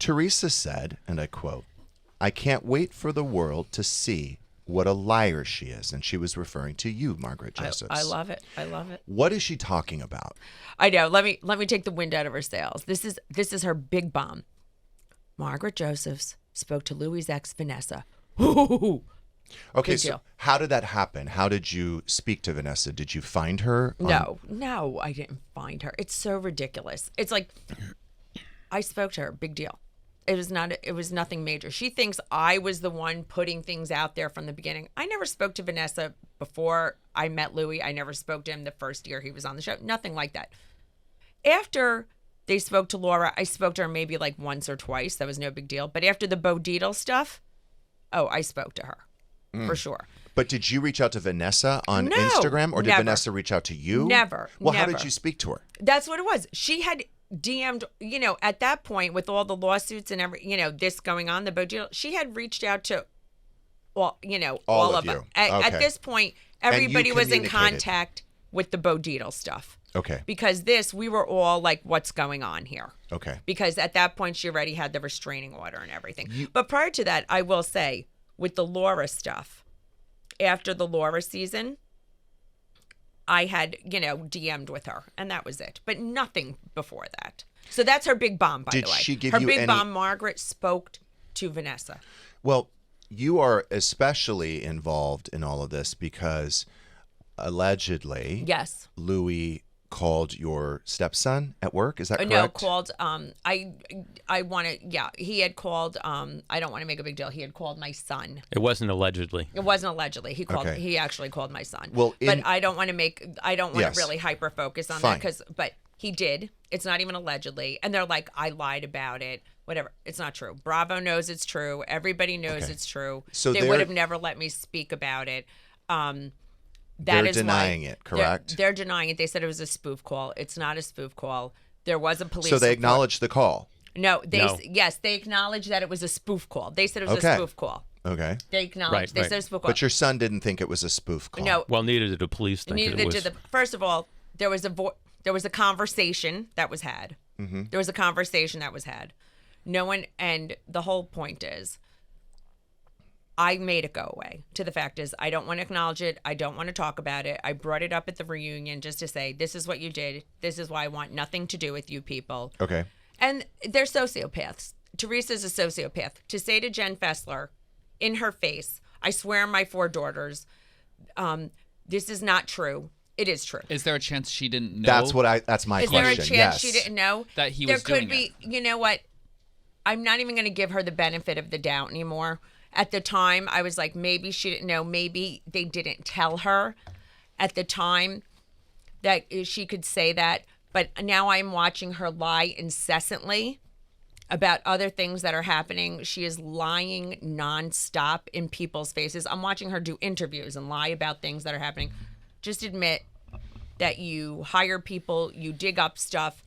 Teresa said, and I quote, "I can't wait for the world to see what a liar she is." And she was referring to you, Margaret Josephs. I love it. I love it. What is she talking about? I know. Let me take the wind out of her sails. This is her big bomb. Margaret Josephs spoke to Louis' ex, Vanessa. Okay, Big so deal. how did that happen? How did you speak to Vanessa? Did you find her? No, I didn't find her. It's so ridiculous. It's like I spoke to her. Big deal. It was nothing major. She thinks I was the one putting things out there from the beginning. I never spoke to Vanessa before I met Louis. I never spoke to him the first year he was on the show. Nothing like that. After they spoke to Laura, I spoke to her maybe like once or twice. That was no big deal. But after the Bo Dietl stuff, I spoke to her for sure. But did you reach out to Vanessa on No, Instagram, or did never. Vanessa reach out to you? Never. Well, how never. did you speak to her? That's what it was. She had DM'd, at that point with all the lawsuits and this going on, the Bo Dietl, she had reached out to, all of you. them. At this point, everybody was in communicated. contact with the Bo Dietl stuff. Okay. Because we were all like, what's going on here? Okay. Because at that point, she already had the restraining order and everything. But prior to that, I will say, with the Laura stuff, after the Laura season, I had, DM'd with her, and that was it. But nothing before that. So that's her big bomb, by the way. Did she give her you big any... bomb, Margaret, spoke to Vanessa. Well, you are especially involved in all of this because allegedly, Yes. Louis called your stepson at work. Is that correct? No, called, he had called, I don't want to make a big deal. He had called my son. It wasn't allegedly. It wasn't allegedly. Okay. He actually called my son. Well, but I don't want to Yes. really hyper focus on Fine. that but he did. It's not even allegedly. And they're like, I lied about it. Whatever. It's not true. Bravo knows it's true. Everybody knows it's true. So they would have never let me speak about it. They're denying it, correct? They're denying it. They said it was a spoof call. It's not a spoof call. There was a police So they report. acknowledged the call. No, No. Yes, they acknowledged that it was a spoof call. They said it was Okay. a spoof call. Okay. They acknowledged. They Right. said it was a spoof call. But your son didn't think it was a spoof call. No. Well, neither did the police think it was. First of all, there was a conversation that was had. Mm-hmm. There was a conversation that was had. No one, and the whole point is, I made it go away. To the fact is, I don't want to acknowledge it. I don't want to talk about it. I brought it up at the reunion just to say, this is what you did. This is why I want nothing to do with you people. Okay. And they're sociopaths. Teresa's a sociopath. To say to Jen Fessler, in her face, I swear on my 4 daughters, this is not true. It is true. Is there a chance she didn't know? That's my Is question. there a chance Yes. she didn't know? That he was There doing could be, you know what? I'm not even going to give her the benefit of the doubt anymore. At the time, I was like, maybe she didn't know. Maybe they didn't tell her at the time that she could say that. But now I'm watching her lie incessantly about other things that are happening. She is lying nonstop in people's faces. I'm watching her do interviews and lie about things that are happening. Just admit that you hire people, you dig up stuff.